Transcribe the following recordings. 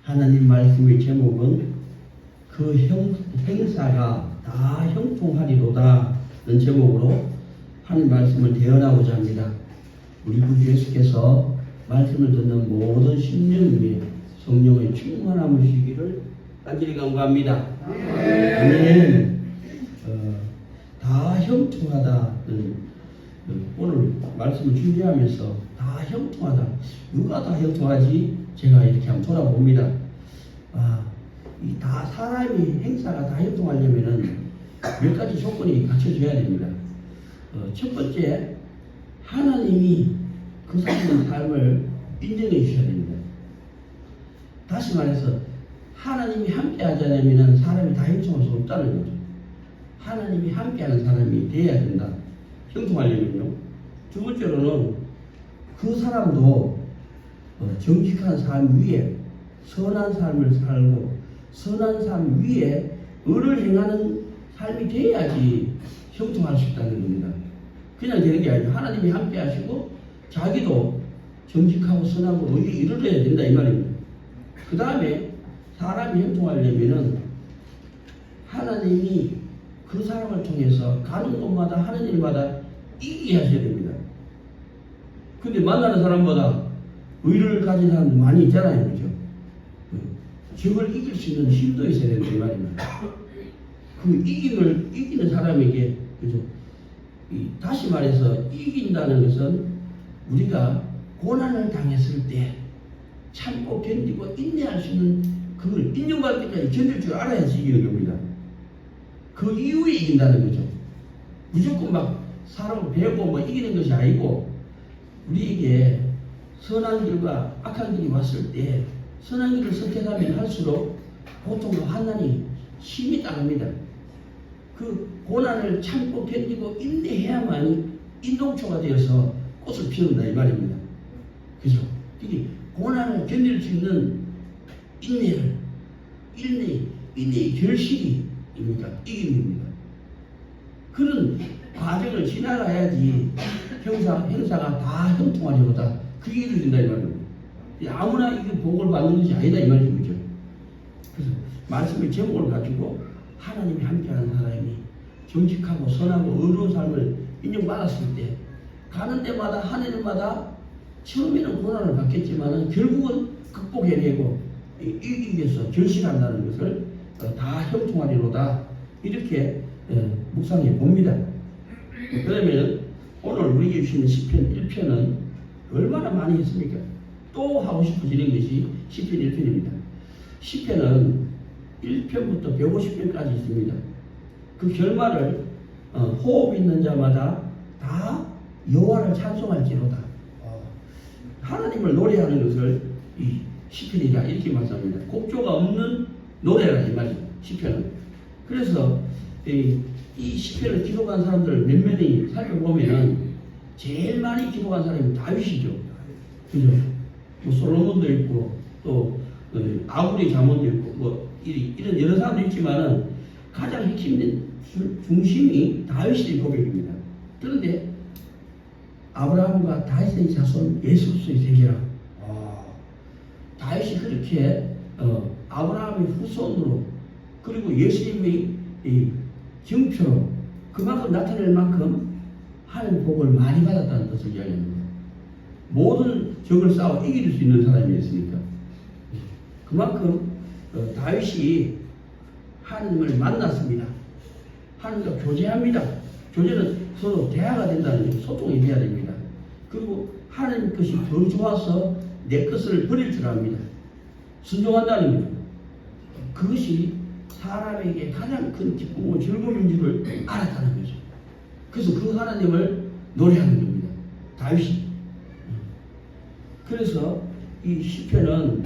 하나님 말씀의 제목은 그 행사가 다 형통하리로다 는 제목으로 하나님 말씀을 대언하고자 합니다. 우리 구주 예수께서 말씀을 듣는 모든 심령님의 성령의 충만함을 주시기를 간절히 간구합니다. 아멘. 다 형통하다는 오늘 말씀을 준비하면서 다 형통하다. 누가 다 형통하지? 제가 이렇게 한번 돌아봅니다. 이 다 사람이 행사가 다 형통하려면은 몇 가지 조건이 갖춰져야 됩니다. 첫 번째, 하나님이 그 사람의 삶을 인정해 주셔야 됩니다. 다시 말해서 하나님이 함께 하지 않으면 사람이 다 형통할 수 없다는 거죠. 하나님이 함께하는 사람이 돼야 된다. 형통하려면요. 두 번째로는 그 사람도 정직한 삶 위에 선한 삶을 살고 선한 삶 위에 의를 행하는 삶이 돼야지 형통할 수 있다는 겁니다. 그냥 되는 게 아니고 하나님이 함께 하시고 자기도 정직하고 선하고 의에 이르러야 된다 이 말입니다. 그 다음에 사람이 형통하려면은 하나님이 그 사람을 통해서 가는 곳마다 하는 일마다 이기게 하셔야 됩니다. 근데 만나는 사람보다 의를 가진 사람도 많이 있잖아요. 그죠? 적을 이길 수 있는 힘도 있어야 된다 이 말입니다. 그 이기는 사람에게, 그죠? 다시 말해서 이긴다는 것은 우리가 고난을 당했을 때 참고 견디고 인내할 수 있는 그걸 인정받을 때까지 견딜 줄 알아야지 이기는 겁니다. 그 이후에 이긴다는 거죠. 무조건 막 사람을 배우고 뭐 이기는 것이 아니고 우리에게 선한 길과 악한 길이 왔을 때 선한 길을 선택하면 할수록 고통과 환난이 힘이 따릅니다. 그 고난을 참고 견디고 인내해야만이 인동초가 되어서 꽃을 피운다 이 말입니다. 그죠? 이게 고난을 견딜 수 있는 인내의 결실이 이깁니다. 그런 과정을 지나가야지 행사가 다 형통하려다 그게 이루어진다 이 말입니다. 아무나 이게 복을 받는 것이 아니다 이 말이죠. 그죠? 그래서 말씀의 제목을 가지고 하나님이 함께하는 사람이 정직하고 선하고 의로운 삶을 인정받았을 때 가는 데마다 하는 일마다 처음에는 고난을 받겠지만 결국은 극복해내고 이기기 위해서 결실한다는 것을 다 형통하리로다 이렇게 묵상해 봅니다. 그러면 오늘 우리에게 주시는 시편 1편은 얼마나 많이 했습니까? 또 하고 싶어지는 것이 시편 1편입니다. 시편은 1편부터 150편까지 있습니다. 그 결말을 호흡 있는 자마다 다 여호와를 찬송할지로다. 하나님을 노래하는 것을 이 시편이다 이렇게 말씀합니다. 곡조가 없는 노래라 이 말이죠. 시편은. 그래서 이 시편을 기록한 사람들 몇 명이 살펴보면은 제일 많이 기록한 사람이 다윗이죠. 그죠? 뭐 솔로몬도 있고 또 아브리 자몬도 있고 뭐 이런 여러 사람도 있지만은 가장 핵심 중심이 다윗의 고백입니다. 그런데 아브라함과 다윗의 자손 예수의 세계라. 다윗이 그렇게 아브라함의 후손으로 그리고 예수님의 증표로 그만큼 나타낼 만큼 하나님의 복을 많이 받았다는 뜻을 이야기합니다. 모든 적을 싸워 이길 수 있는 사람이었으니까 그만큼 다윗이 하나님을 만났습니다. 하나님과 교제합니다. 교제는 서로 대화가 된다는 거죠. 소통이 돼야 됩니다. 그리고 하나님 것이 더 좋아서 내 것을 버릴 줄 압니다. 순종한다는 거죠. 그것이 사람에게 가장 큰 기쁨과 즐거움인 줄을 알았다는 거죠. 그래서 그 하나님을 노래하는 겁니다. 다윗이. 그래서 이 시편은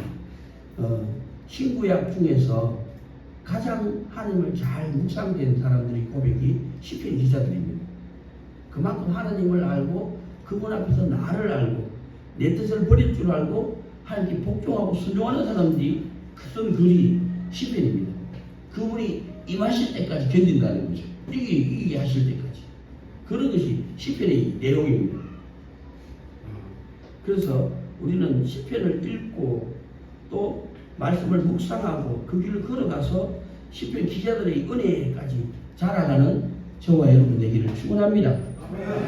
신구약 중에서 가장 하나님을 잘 묵상된 사람들의 고백이 시편 기자들입니다. 그만큼 하나님을 알고 그분 앞에서 나를 알고 내 뜻을 버릴 줄 알고 하나님께 복종하고 순종하는 사람들이 쓴 글이 시편입니다. 그분이 임하실 때까지 견딘다는 거죠. 이게 하실 때까지. 그런 것이 시편의 내용입니다. 그래서 우리는 시편을 읽고 또 말씀을 묵상하고 그 길을 걸어가서 시편 기자들의 은혜까지 자라가는 저와 여러분 되기를 축원합니다.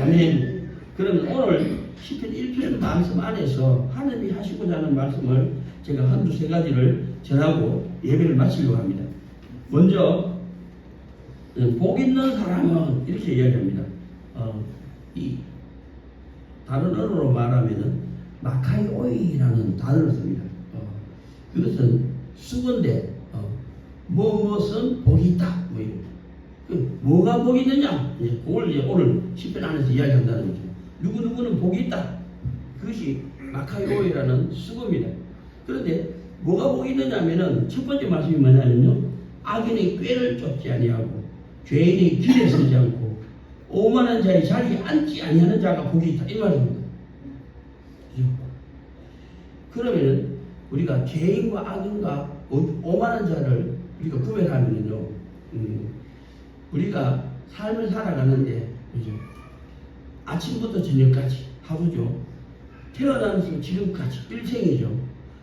아멘. 그러면 오늘 시편 1편 말씀 안에서 하나님이 하시고자 하는 말씀을 제가 한두 세 가지를 전하고 예배를 마치려고 합니다. 먼저 복 있는 사람은 이렇게 이야기합니다. 이 다른 언어로 말하면은 마카이오이라는 단어를 씁니다. 그것은 수건데 무엇은 복이 있다. 뭐가 복이 있느냐? 그걸 이제 오늘 시편 안에서 이야기한다는 거죠. 누구누구는 복이 있다. 그것이 마카이오이라는 수고입니다. 그런데 뭐가 복이 있느냐면은 첫 번째 말씀이 뭐냐면요. 악인의 꾀를 쫓지 아니하고 죄인의 길에 서지 않고 오만한 자의 자리에 앉지 아니하는 자가 복이 있다. 이 말입니다. 그러면은 우리가 죄인과 악인과 오만한 자를 우리가 구별하면요, 우리가 삶을 살아가는데, 그죠? 아침부터 저녁까지 하루죠. 태어나면서 지금까지 일생이죠.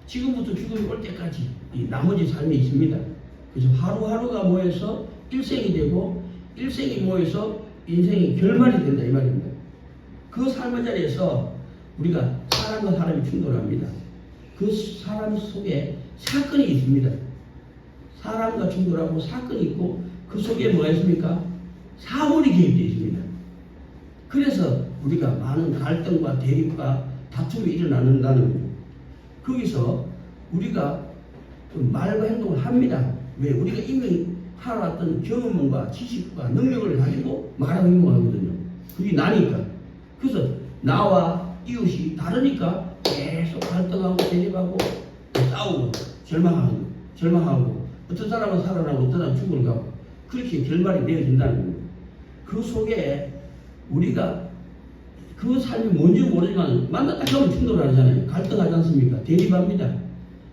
지금부터 죽음이 올 때까지 이 나머지 삶이 있습니다. 그래서 하루하루가 모여서 일생이 되고 일생이 모여서 인생이 결말이 된다 이 말입니다. 그 삶의 자리에서 우리가 사람과 사람이 충돌합니다. 그 사람 속에 사건이 있습니다. 사람과 충돌하고 사건이 있고 그 속에 뭐가 있습니까? 사물이 개입되어 있습니다. 그래서 우리가 많은 갈등과 대립과 다툼이 일어나는다는 거예요. 거기서 우리가 말과 행동을 합니다. 왜? 우리가 이미 살아왔던 경험과 지식과 능력을 가지고 말하고 행동하거든요. 그게 나니까. 그래서 나와 이웃이 다르니까 계속 갈등하고 대립하고 싸우고 절망하고 어떤 사람은 살아나고 어떤 사람은 죽으러 가고 그렇게 결말이 되어진다는 겁니다. 그 속에 우리가 그 삶이 뭔지 모르지만 만났다 하면 충돌하잖아요. 갈등하지 않습니까? 대립합니다.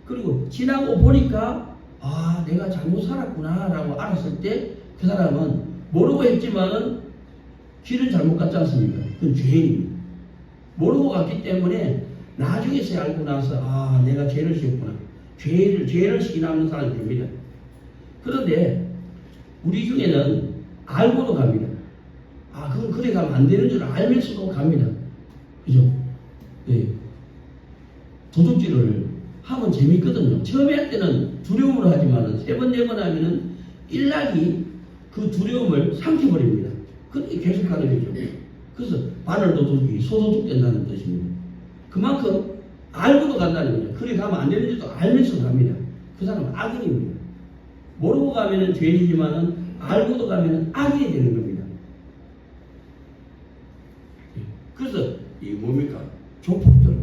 그리고 지나고 보니까 내가 잘못 살았구나 라고 알았을 때 그 사람은 모르고 했지만은 길은 잘못 갔지 않습니까? 그건 죄인입니다. 모르고 갔기 때문에 나중에서야 알고 나서 내가 죄를 지었구나. 죄를 시인하는 사람이 됩니다. 그런데 우리 중에는 알고도 갑니다. 그건 그래 가면 안 되는 줄 알면서도 갑니다. 그죠? 네. 도둑질을 하면 재밌거든요. 처음에 할 때는 두려움으로 하지만 세 번, 네 번 하면은 일락이 그 두려움을 삼켜버립니다. 그렇게 계속 가는 거죠. 그래서 바늘도둑이 소도둑 된다는 뜻입니다. 그만큼 알고도 간다는 거죠. 그래 가면 안 되는 줄도 알면서 갑니다. 그 사람은 악인입니다. 모르고 가면은 죄인이지만은 알고도 가면은 악인이 되는 겁니다. 그래서 이 뭡니까? 조폭들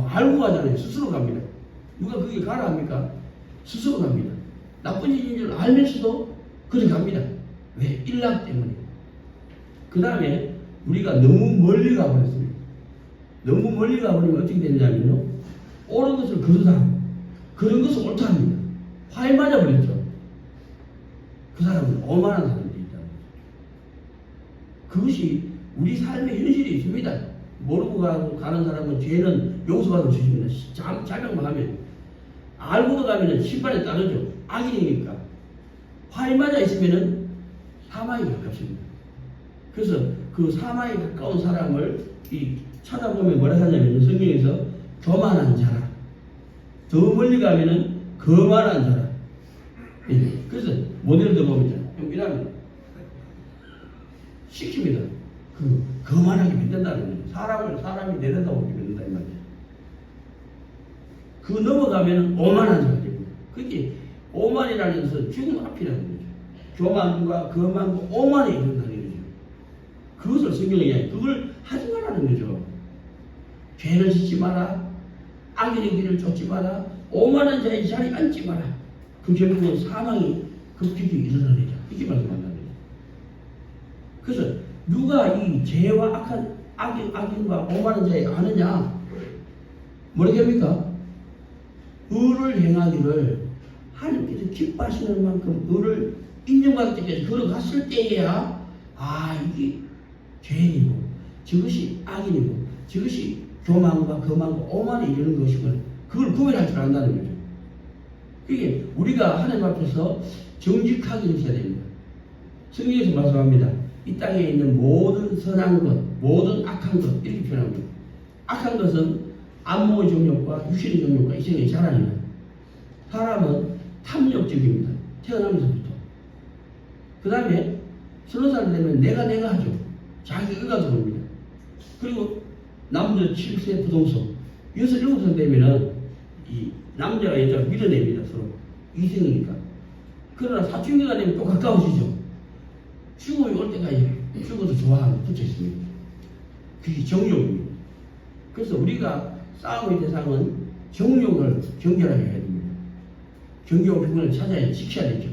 알고 가잖아요. 스스로 갑니다. 누가 그게 가라 합니까? 스스로 갑니다. 나쁜 일인 줄 알면서도 그래 갑니다. 왜? 일락 때문에. 그 다음에 우리가 너무 멀리 가버렸습니다. 너무 멀리 가버리면 어떻게 되냐면요. 옳은 것을 그러다 그런 것을 옳다 합니다. 화에 맞아버렸죠. 그 사람은 오만한 사람들이 있다는 거죠. 그것이 우리 삶의 현실이 있습니다. 모르고 가는 사람은 죄는 용서받을 수 있습니다. 자명만 하면. 알고도 가면은 심판에 따르죠. 악인이니까. 화에 맞아 있으면은 사망에 가깝습니다. 그래서 그 사망에 가까운 사람을 찾아보면 뭐라 하냐면 성경에서 교만한 자라. 더 멀리 가면은 거만한 자라. 그래서 모델을 들어보면 이라면 시킵니다. 거만하게 만든다는 거예요. 사람이 내려다보게 만든다 이 말이에요. 그 넘어가면 오만한 자가 됩니다. 그게 오만이라는 것은 죽음 앞이라는 거죠. 교만과 거만과 오만이 이른다는 거죠. 그것을 성경이 이야기해요. 그걸 하지 말라는 거죠. 죄를 짓지 마라. 악인의 길을 쫓지 마라. 오만한 자의 자리에 앉지 마라. 그 결국은 사망이 급격히 일어나는 거죠. 이렇게 말씀한다는 거죠. 그래서 누가 이 죄와 악한 악인과 오만한 자에 아느냐? 뭐라고 합니까? 의를 행하기를 하나님께서 기뻐하시는 만큼 의를 인정받을 때까지 걸어갔을 때에야 이게 죄인이고 저것이 악인이고 저것이 교만과 거만과 오만이 이르는 것이고 그걸 구별할 줄 안다는 거죠. 그게 우리가 하나님 앞에서 정직하게 있어야 됩니다. 성경에서 말씀합니다. 이 땅에 있는 모든 선한 것, 모든 악한 것 이렇게 표현합니다. 악한 것은 안목의 정욕과 육신의 정욕과 이 세상의 자랑입니다. 사람은 탐욕적입니다. 태어나면서부터. 그 다음에 30살 되면 내가 하죠. 자기 의가 들어옵니다. 그리고 남자 7세 부동성 6, 7살 되면은 이 남자가 여자가 밀어냅니다. 서로 이생이니까. 그러나 사춘기가 되면 또 가까워지죠. 죽음이 올 때까지 죽어도 좋아하고 붙어 있습니다. 그게 정욕입니다. 그래서 우리가 싸움의 대상은 정욕을 경결하게 해야 됩니다. 경계와 규명을 찾아야 지켜야 되죠.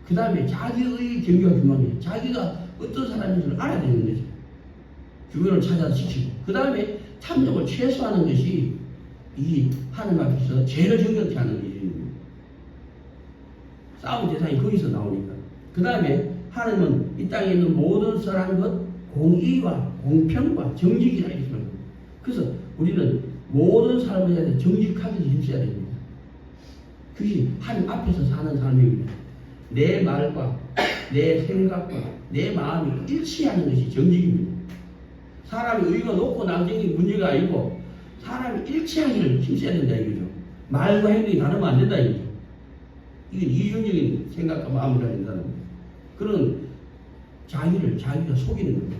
그 다음에 자기의 경계와 규명이에요. 자기가 어떤 사람인지를 알아야 되는 거죠. 규명을 찾아서 지키고 그 다음에 탐욕을 최소화하는 것이 이 하나님 앞에서 죄를 정결케 하는 일입니다. 싸움의 대상이 거기서 나오니까. 그 다음에 하나님은 이 땅에 있는 모든 선한 것, 공의와 공평과 정직이라 이렇게 말합니다. 그래서 우리는 모든 삶을 해야 돼 정직하게 힘써야 됩니다. 그것이 하나님 앞에서 사는 삶입니다. 내 말과 내 생각과 내 마음이 일치하는 것이 정직입니다. 사람의 의가 높고 남정이 문제가 아니고 사람이 일치하기를 힘써야 된다 이거죠. 말과 행동이 다르면 안 된다 이거죠. 이건 이중적인 생각과 마음을 가야 된다는 거예요. 그런 자기가 속이는 겁니다.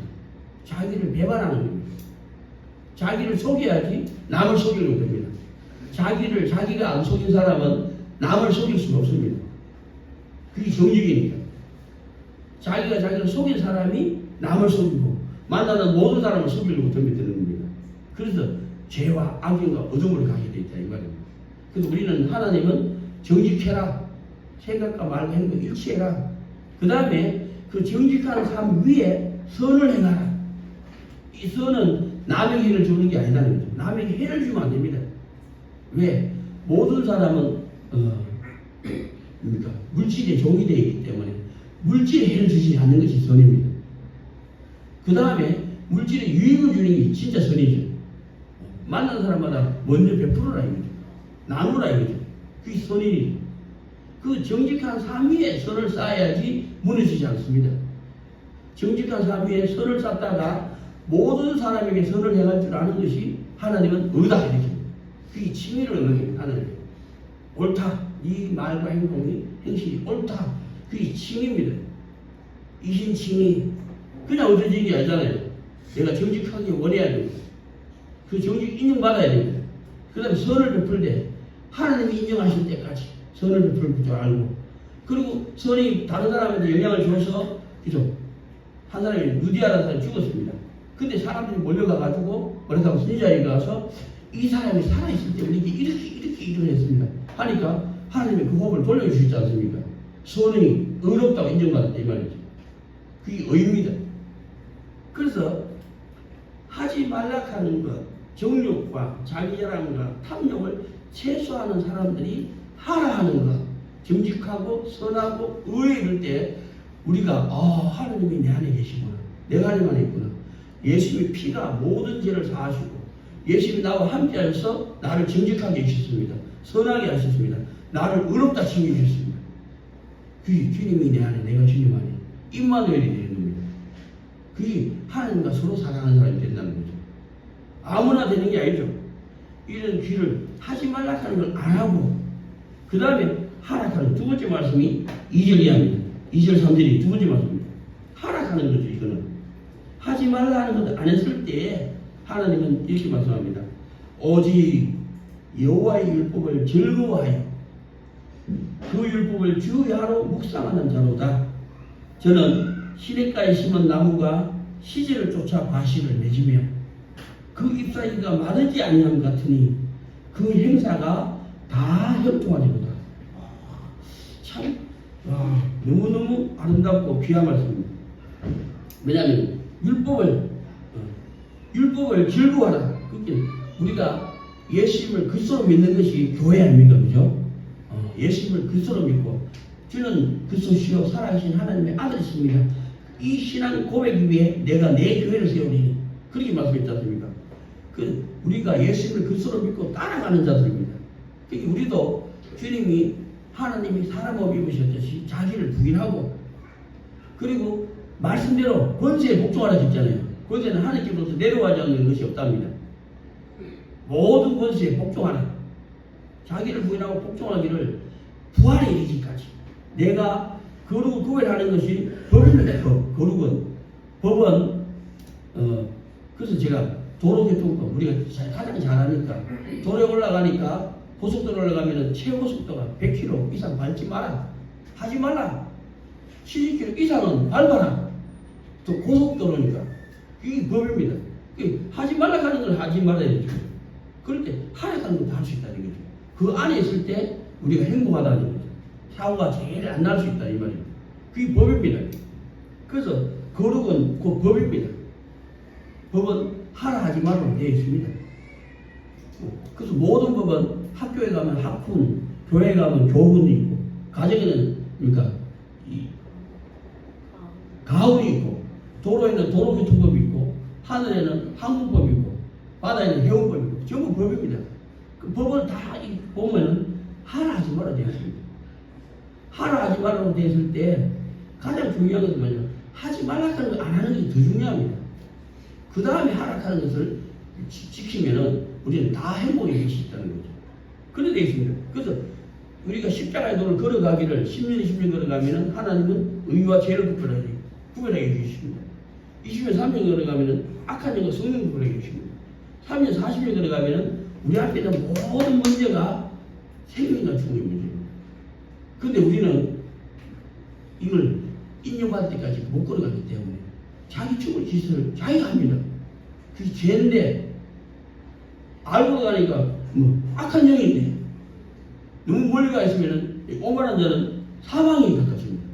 자기를 배반하는 겁니다. 자기를 속여야지 남을 속이려고 됩니다. 자기가 안 속인 사람은 남을 속일 수가 없습니다. 그게 정직이니까. 자기가 자기를 속인 사람이 남을 속이고 만나는 모든 사람을 속이려고 덤벼드는 겁니다. 그래서 죄와 악인과 어둠을 가게 되어 있다 이 말입니다. 그래서 우리는 하나님은 정직해라. 생각과 말과 행동 일치해라. 그 다음에 그 정직한 삶 위에 선을 행하라. 이 선은 남에게 해를 주는 게 아니라는 거죠. 남에게 해를 주면 안 됩니다. 왜? 모든 사람은 물질에 종이 되어 있기 때문에 물질에 해를 주지 않는 것이 선입니다. 그 다음에 물질에 유익을 주는 게 진짜 선이죠. 만나는 사람마다 먼저 베풀어라 이거죠. 나누라 이거죠. 그게 선이죠. 그 정직한 삶 위에 선을 쌓아야지 무너지지 않습니다. 정직한 삶 위에 선을 쌓다가 모든 사람에게 선을 행할 줄 아는 것이 하나님은 의다 이렇게. 그게 칭의를 얻는 겁니다. 하나님. 옳다. 네 말과 행동이 행실이 옳다. 그게 칭의입니다. 이신칭의. 그냥 얻어지는 게 아니잖아요. 내가 정직하게 원해야 됩니다. 그 정직 인정받아야 됩니다. 그 다음에 선을 베풀 때 하나님이 인정하실 때까지 선을 베풀 줄 알고 그리고 선이 다른 사람한테 영향을 줘서 그죠? 한 사람이 누디아라는 사람이 죽었습니다. 근데 사람들이 몰려가가지고 뭐라고 선지자에게 가서 이 사람이 살아있을 때 우리에게 이렇게 일을 했습니다. 하니까 하나님이 그 호흡을 돌려주시지 않습니까? 선이 의롭다고 인정받았다 이 말이죠. 그게 의입니다. 그래서 하지 말라 하는 것, 정욕과 자기자랑과 탐욕을 최소화하는 사람들이 하라 하는 것, 정직하고 선하고 의에 이를 때 우리가 하나님이 내 안에 계시구나. 내가 하나님 안에 있구나. 예수님의 피가 모든 죄를 사하시고 예수님이 나와 함께 하셔서 나를 정직하게 해주셨습니다. 선하게 하셨습니다. 나를 의롭다 칭해주셨습니다. 그게 주님이 내 안에 내가 주님 안에 임마누엘이 되는 겁니다. 그게 하나님과 서로 사랑하는 사람이 된다는 거죠. 아무나 되는 게 아니죠. 이런 귀를 하지 말라 하는 걸 안 하고 그 다음에 하락하는 두 번째 말씀이 2절 이하입니다. 2절 3절이 두 번째 말씀입니다. 하락하는 거죠. 이거는 하지 말라 하는 것을 안 했을 때 하나님은 이렇게 말씀합니다. 오직 여호와의 율법을 즐거워하여 그 율법을 주야로 묵상하는 자로다. 저는 시냇가에 심은 나무가 시절을 쫓아 과실을 맺으며 그 잎사귀가 마르지 아니함 같으니 그 행사가 다 형통하리로다. 참 너무너무 아름답고 귀한 말씀입니다. 왜냐하면 율법을 즐거워하라. 그게 우리가 예수님을 그리스도로 믿는 것이 교회 아닙니까? 그죠? 예수님을 그리스도로 믿고 주는 그리스도시요 살아계신 하나님의 아들이십니다. 이 신앙 고백 위에 내가 내 교회를 세우리니 그렇게 말씀했지 않습니까? 우리가 예수님을 그리스도로 믿고 따라가는 자들입니다. 그러니까 우리도 주님이 하나님이 사람을 입으셨듯이 자기를 부인하고 그리고 말씀대로 권세에 복종하라 했잖아요. 권세는 하나님께로부터 내려가지 않는 것이 없답니다. 모든 권세에 복종하라. 자기를 부인하고 복종하기를 부활에 이르기까지. 내가 거룩을 구별하는 것이 법입니다. 거룩은. 법은 그래서 제가 도로교통법 우리가 가장 잘 아니까 도로에 올라가니까 고속도로 올라가면 최고 속도가 100km 이상 밟지 마라. 하지 말라. 70km 이상은 밟아라. 또 고속도로니까. 그게 법입니다. 하지 말라 하는 걸 하지 말아야 되죠. 그럴 때 하라는 것도 할 수 있다는 거죠. 그 안에 있을 때 우리가 행복하다는 거죠. 사고가 제일 안 날 수 있다 이 말입니다. 그게 법입니다. 그래서 거룩은 그 법입니다. 법은 하라 하지 말라로 되어 있습니다. 그래서 모든 법은 학교에 가면 학훈, 교회에 가면 교훈이 있고, 가정에는 그러니까 이 가훈이 있고, 도로에는 도로교통법이 있고, 하늘에는 항공법이 있고, 바다에는 해운법이 있고, 전부 법입니다. 그 법을 다 보면은 하라 하지 말라 되어 있습니다. 하라 하지 말라로 되어 있을 때 가장 중요한 것은 뭐냐면 하지 말라 하는 거 안 하는 게 더 중요합니다. 그 다음에 하락하는 것을 지키면은 우리는 다 행복해질 수 있다는 거죠. 그래 되어 있습니다. 그래서 우리가 십자가의 도를 걸어가기를 10년, 20년 걸어가면은 하나님은 의와 죄를 구별하게 해주십니다. 20년, 30년 걸어가면은 악한 영과 성령 구별하게 해주십니다. 3년, 40년 걸어가면은 우리 앞에 있는 모든 문제가 생명이나 죽음의 문제입니다. 근데 우리는 이걸 인정받을 때까지 못 걸어가기 때문에 자기 죽을 짓을 자기가 합니다. 그게 죄인데 알고 가니까 뭐 악한 영인데 너무 멀리 가 있으면 오만한 자는 사망에 가깝습니다.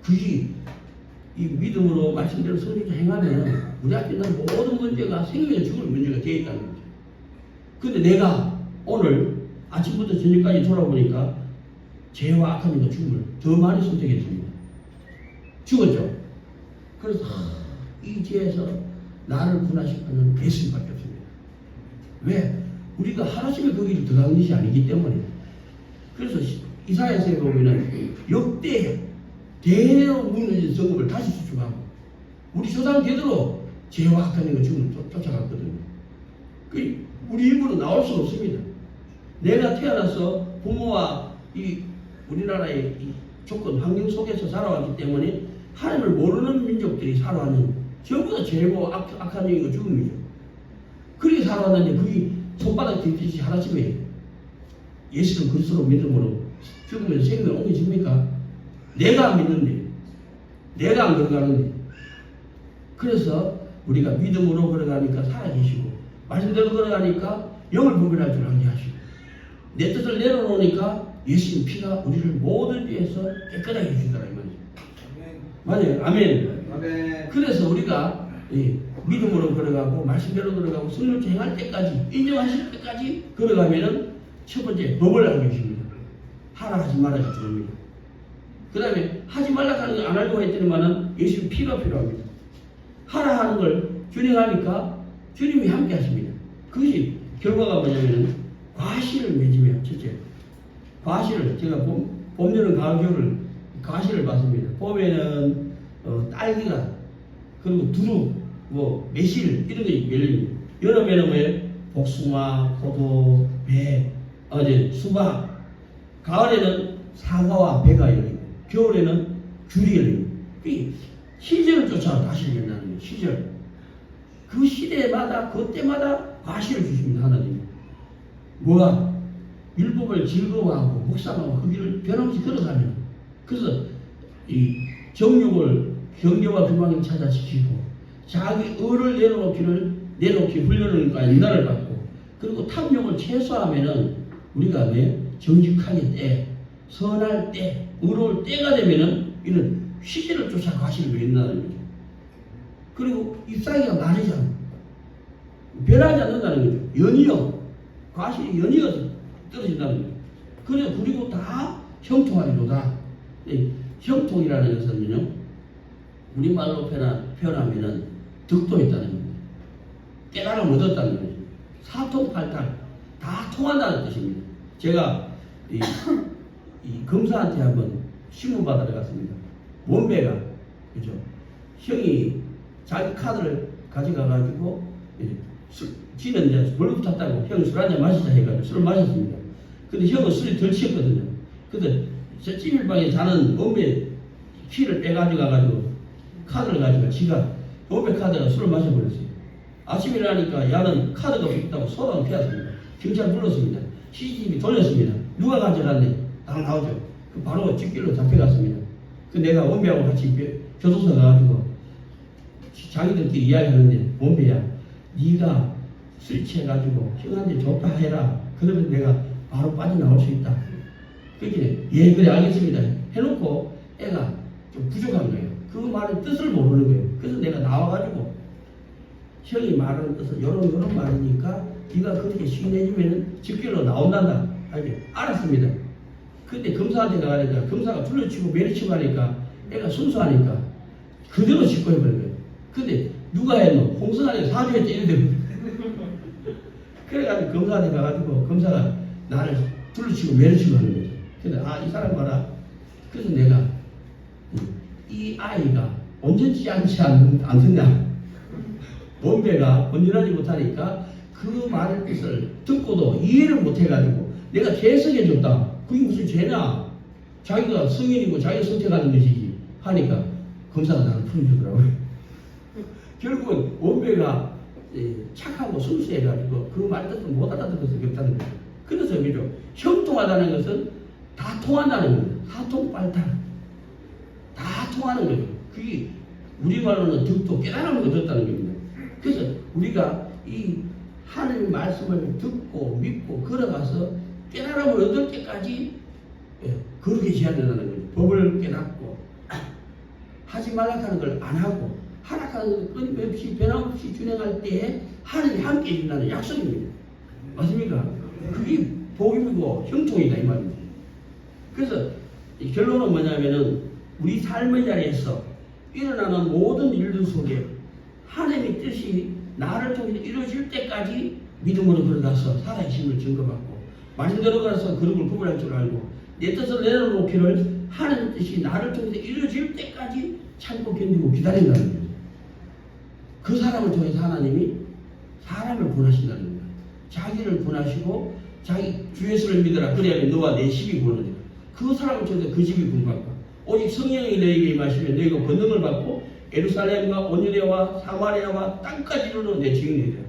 그게 이 믿음으로 말씀대로 성령을 행하면 우리 앞에 있는 모든 문제가 생명의 죽을 문제가 되어 있다는 거죠. 근데 내가 오늘 아침부터 저녁까지 돌아보니까 죄와 악한 영과 죽음을 더 많이 선택했습니다. 죽었죠. 그래서 이 죄에서 나를 구원하시는 예수님밖에 없습니다. 왜? 우리가 하나님의 그 길을 들어간 것이 아니기 때문에. 그래서 이사야서에 보면은 역대 대대로 무너진 성읍을 다시 수축하고 우리 조상 대대로 죄와 악한 영과 죽음을 쫓아갔거든요. 우리 일부러 나올 수 없습니다. 내가 태어나서 부모와 이 우리나라의 이 조건 환경 속에서 살아왔기 때문에 하나님을 모르는 민족들이 살아왔는 전부 다 죄고 악한 영과 죽음이죠. 그렇게 살아왔는데 그게 손바닥 뒤듯이 하나님의 예수를 그리스도로 믿음으로 죽으면서 생명을 옮겨집니까? 내가 안 믿는데 내가 안 걸어가는데 그래서 우리가 믿음으로 걸어가니까 살아계시고 말씀대로 걸어가니까 영을 분별할 줄 알게 하시고 내 뜻을 내려놓으니까 예수님 피가 우리를 모든 죄에서 깨끗하게 해주시더라 이 말이죠. 맞아요. 아멘. 아멘. 그래서 우리가 믿음으로 걸어가고 말씀대로 걸어가고 성령 행할 때까지 인정하실 때까지 걸어가면은 첫 번째 법을 알고 계십니다. 하라 하지 말아야 됩니다. 그 다음에 하지 말라 하는 걸 안 하려고 했더니만은 예수님 피가 필요합니다. 하라 하는 걸 준행하니까 주님이 함께 하십니다. 그것이 결과가 뭐냐면은 과실을 맺으며 첫째 과실을 제가 봄, 여름, 가을, 겨울 과실을 봤습니다. 봄에는 딸기가 그리고 두릅, 뭐 매실 이런 게 열립니다. 여름에는 왜 복숭아, 포도, 배, 수박. 가을에는 사과와 배가 열립니다. 겨울에는 귤이 열립니다. 시절을 쫓아 다시 열린다는 거예요. 시절. 그 시대마다 그때마다 과실을 주십니다. 하나님. 뭐가? 율법을 즐거워하고 묵상하고 그 길을 변함없이 걸어가면 그래서 이 정욕을 경계와 비방을 찾아 지키고 자기 의를 내놓기 훈련을 인간을 받고 그리고 탐욕을 최소화하면은 우리가 왜 정직하게 때 선할 때 의로울 때가 되면은 이는 시제를 쫓아 과실을 맺는다는 거죠. 그리고 잎사귀가 마르잖아. 변하지 않는다는 거죠. 연이어 과실이 연이어서 떨어진다는 거예요. 그리고 다 형통하리로다. 형통이라는 것은요, 우리말로 표현하면은 득도했다는 겁니다. 깨달음 얻었다는 거예요. 사통팔탈 다 통한다는 뜻입니다. 제가 이 검사한테 한번 신문 받으러 갔습니다. 원배가 그죠? 형이 자기 카드를 가져가가지고 지는 이제 벌금 탔다고 형 술 한잔 마시자 해가지고 술을 마셨습니다. 근데 형은 술이 덜 취했거든요. 근데 저 찜일방에 자는 원배 키를 빼가지고 가가지고 카드를 가지고 지가 원배 카드가 술을 마셔버렸어요. 아침에 일어나니까 야는 카드가 없다고 소방을 피웠습니다. 경찰 불렀습니다. CCTV 돌렸습니다. 누가 가져갔네? 딱 나오죠. 바로 집길로 잡혀갔습니다. 그 내가 원배하고 같이 교도소 가가지고 자기들끼리 이야기하는데 원배야 네가 술 취해가지고 형한테 좋다 해라. 그러면 내가 바로 빠져나올 수 있다. 그렇게 예 그래 알겠습니다 해놓고 애가 좀 부족한 거예요. 그 말의 뜻을 모르는 거예요. 그래서 내가 나와가지고 형이 말하는 뜻은 요런 말이니까 네가 그렇게 시인해주면 집길로 나온단다. 알았습니다. 근데 검사한테 가니까 검사가 둘러치고 매리치고 하니까 애가 순수하니까 그대로 짓고 해버린 거예요. 근데 누가 했노? 홍성환이가 사주했지 이러더라고요. 그래가지고 검사한테 가가지고 검사가 나를 둘러치고 매리치고 하는 거죠. 근데 이 사람 봐라. 그래서 내가 이 아이가 온전치 않지 않느냐. 원배가 온전하지 못하니까 그 말의 뜻을 듣고도 이해를 못해가지고 내가 개성해줬다. 그게 무슨 죄냐. 자기가 성인이고 자기가 선택하는 것이지 하니까 검사가 나를 풀어주더라고요. 결국은 원배가 착하고 순수해가지고 그 말의 뜻을 못 알아듣어서 그렇다는 거예요. 그래서 그죠. 형통하다는 것은 다 통한다는 거예요. 사통빨탈. 다 통하는 거예요. 그게 우리말로는 듣고 깨달음을 얻었다는 겁니다. 그래서 우리가 이 하나님의 말씀을 듣고 믿고 걸어가서 깨달음을 얻을 때까지 그렇게 지어야 된다는 거예요. 법을 깨닫고 하지 말라 하는 걸 안 하고 하락하는 것을 끊임없이 변함없이 준행할 때에 하나님이 함께 해준다는 약속입니다. 맞습니까? 그게 복임이고 형통이다 이 말입니다. 그래서 결론은 뭐냐면은 우리 삶의 자리에서 일어나는 모든 일들 속에 하나님의 뜻이 나를 통해서 이루어질 때까지 믿음으로 걸어가서 살아계심을 증거받고 말씀대로 가서 그룹을 구분할 줄 알고 내 뜻을 내려놓기를 하나님의 뜻이 나를 통해서 이루어질 때까지 참고 견디고 기다린다는 거예요. 그 사람을 통해서 하나님이 사람을 구원하신다는 거예요. 자기를 구원하시고 자기 주 예수를 믿어라. 그래야 너와 내 집이 구원하리라. 그 사람을 통해서 그 집이 구원받고 오직 성령이 너에게 임하시면 너희가 권능을 받고 예루살렘과 온유대와 사마리아와 땅까지로 내 증인이 되리라.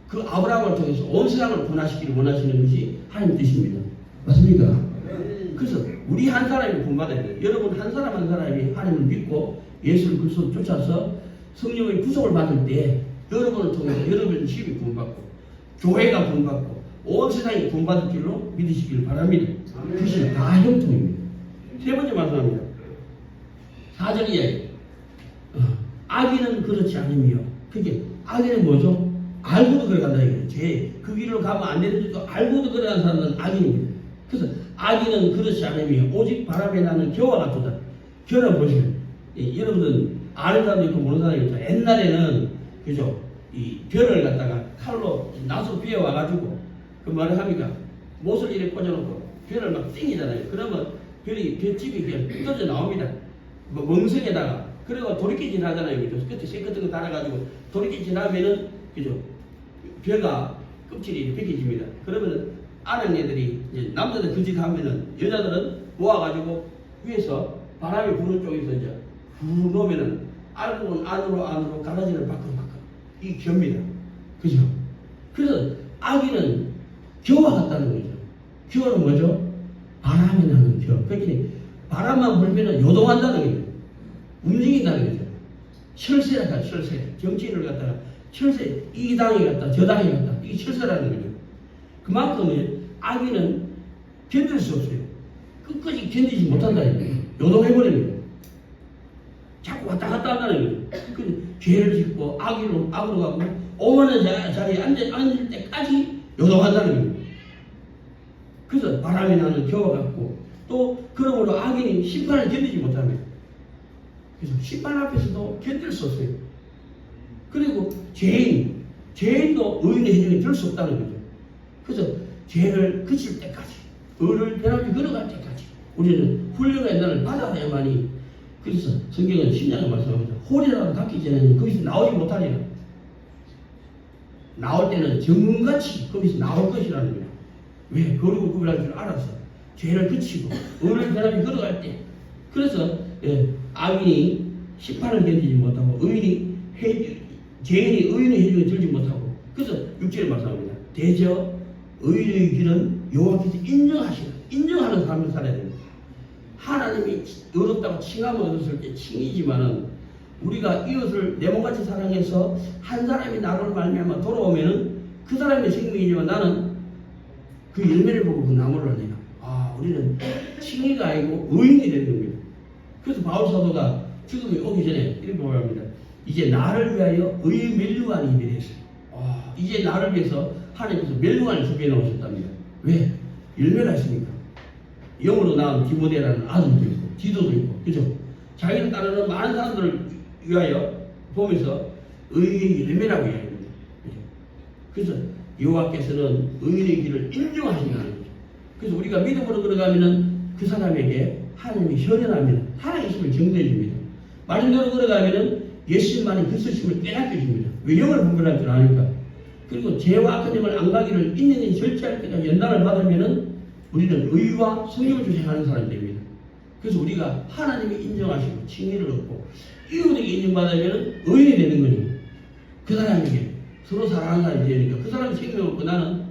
그 아브라함을 통해서 온 세상을 구원하시기를 원하시는 것이 하나님의 뜻입니다. 맞습니까? 그래서 우리 한 사람이 구원받아야 돼요. 여러분 한 사람 한 사람이 하나님을 믿고 예수를 그리스도로 쫓아서 성령의 구속을 받을 때 여러분을 통해서 여러분의 집이 구원받고 교회가 구원받고 온 세상이 구원받을 줄로 믿으시기를 바랍니다. 그것이 다 형통입니다. 세 번째 말씀합니다. 4절 이야기. 악인은 그렇지 않으며 그게 악인은 뭐죠? 알고도 그래 간다 이거예요. 그 길로 가면 안 되는 줄도 알고도 그래 가는 사람은 악인입니다. 그래서 악인은 그렇지 않으며 오직 바람에 나는 겨와 같도다. 겨는 보시면 여러분들 아는 사람도 있고 모르는 사람도 있고 옛날에는 그죠? 이 벼를 갖다가 칼로 나서 비어 와가지고 그 말을 합니까? 못을 이렇게 꽂아놓고 벼를 막 땡기잖아요. 그러면 벼이 벼집이 그냥 뜯어져 나옵니다. 뭐 멍석에다가 그리고 도리깨질 하잖아요. 그죠? 끝에 쇠 같은 거 달아가지고 도리깨질 하면은 그죠? 벼가 껍질이 벗겨집니다. 그러면은 아낙네들이 이제 남자들 그 짓 하면은 여자들은 모아가지고 위에서 바람이 부는 쪽에서 이제 후 놓으면은 안으로 가라지를 밖으로 이 겨입니다. 그죠? 그래서 악인은 겨와 같다는 거죠. 겨는 뭐죠? 바람이 나는 겨. 그러니까 바람만 불면은 요동한다는 거죠. 움직인다는 거죠. 철새라고 하죠. 철새. 정치인을 갖다가 철새, 이 당이 갔다, 저 당이 갔다. 이게 철새라는 거죠. 그만큼 악인은 견딜 수 없어요. 끝까지 견디지 못한다는 거예요. 요동해버립니다. 자꾸 왔다 갔다 한다는 거예요. 그 죄를 짓고 악으로 가고 오만한 자리에 앉을 때까지 요동한다는 거예요. 그래서 바람이 나는 겨와 같고 또 그러므로 악인이 심판을 견디지 못하는 거예요. 그래서 심판 앞에서도 견딜 수 없어요. 그리고 죄인도 의인의 해정에 들 수 없다는 거죠. 그래서 죄를 그칠 때까지 을을 변함이 걸어갈 때까지 우리는 훈련의 날을 받아야만이. 그래서 성경은 신약에 말씀합니다. 홀이라도 닿기 전에는 거기서 나오지 못하리라. 나올 때는 정금같이 거기서 나올 것이라는 거예요. 왜? 거룩을 구별할 줄 알았어. 죄를 그치고 을을 변함이 걸어갈 때. 그래서 악인이 심판을 견디지 못하고 죄인이 의인의 해중에 들지 못하고. 그래서 6절에 말씀합니다. 대저 의인의 길은 여호와께서 인정하는 삶을 살아야 됩니다. 하나님이 어렵다고 칭함을 얻었을 때 칭이지만은 우리가 이웃을 내 몸같이 사랑해서 한 사람이 나를 말미암아 돌아오면은 그 사람의 생명이지만 나는 그 열매를 보고 그 나무를 내라. 우리는 칭의가 아니고 의인이 되는 겁니다. 그래서 바울 사도가 죽음이 오기 전에 이렇게 말합니다. 이제 나를 위하여 의의 멸류관이 되었어요. 이제 나를 위해서 하나님께서 멸류관을 준비해 놓으셨답니다. 왜? 열매가 있으니까. 영으로 낳은 디모데라는 아들도 있고 디도도 있고, 그죠? 자기를 따르는 많은 사람들을 위하여 보면서 의의 열매라고 이야기합니다. 그래서 여호와께서는 의인의 길을 인정하시는 거죠. 그래서 우리가 믿음으로 걸어가면은 그 사람에게 하나님이 현현합니다. 살아계심을 증거해 줍니다. 말씀대로 걸어가면은 예수님만이 그 쓰심을 깨닫게 줍니다. 왜? 영을 분별할 줄 아니까. 그리고 죄와 악한 영을 안 가기를 인연이 절제할 때까지 연단을 받으면은 우리는 의와 성령을 주장하는 사람이 됩니다. 그래서 우리가 하나님이 인정하시고 칭의를 얻고 이웃에게 인정받으면 의인이 되는 거죠. 그 사람에게 서로 사랑하는 사람이 되니까 그 사람이 생명을 얻고 나는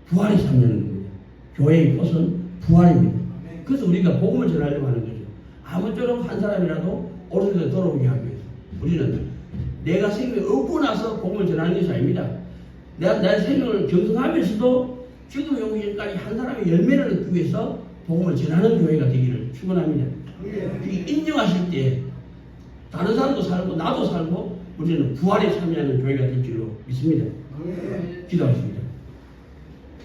부활의 삶이라는 겁니다. 교회의 꽃은 부활입니다. 그래서 우리가 복음을 전하려고 하는 거죠. 아무쪼록 한 사람이라도 옳은 데로 돌아오게 하기 위해서 우리는 내가 생명을 얻고 나서 복음을 전하는 것이 아닙니다. 내가 내 생명을 경성하면서도 지금 여기까지 한 사람의 열매를 얻기 위해서 복음을 전하는 교회가 되기를 축원합니다. 인정하실 때 다른 사람도 살고 나도 살고 우리는 부활에 참여하는 교회가 될 줄로 믿습니다. 기도하십니다.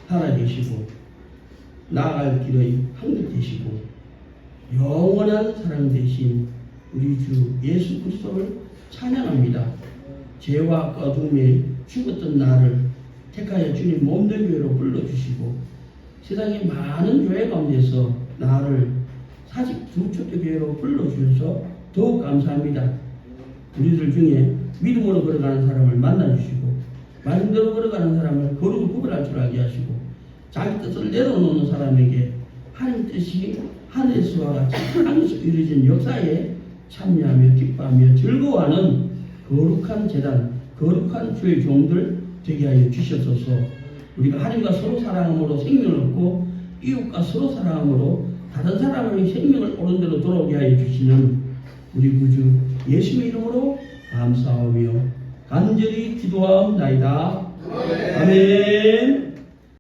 살아계시고 나아갈 길의 항구 되시고 영원한 사랑 되신 우리 주 예수 그리스도를 찬양합니다. 죄와 어둠에 죽었던 나를 택하여 주님 몸된 교회로 불러주시고 세상의 많은 교회 가운데서 나를 사직 두촛대 교회로 불러주셔서 더욱 감사합니다. 우리들 중에 믿음으로 걸어가는 사람을 만나주시고 말씀대로 걸어가는 사람을 거룩을 구별할 줄 알게 하시고 자기 뜻을 내려놓는 사람에게 하나님 뜻이 하늘에서와 같이 하늘에서 이루어진 역사에 참여하며 기뻐하며 즐거워하는 거룩한 재단, 거룩한 주의 종들 되게 하여 주시옵소서. 우리가 하나님과 서로 사랑함으로 생명을 얻고 이웃과 서로 사랑함으로 다른 사람의 생명을 옳은 대로 돌아오게 하여 주시는 우리 구주 예수의 이름으로 감사하며 간절히 기도하옵나이다. 아멘.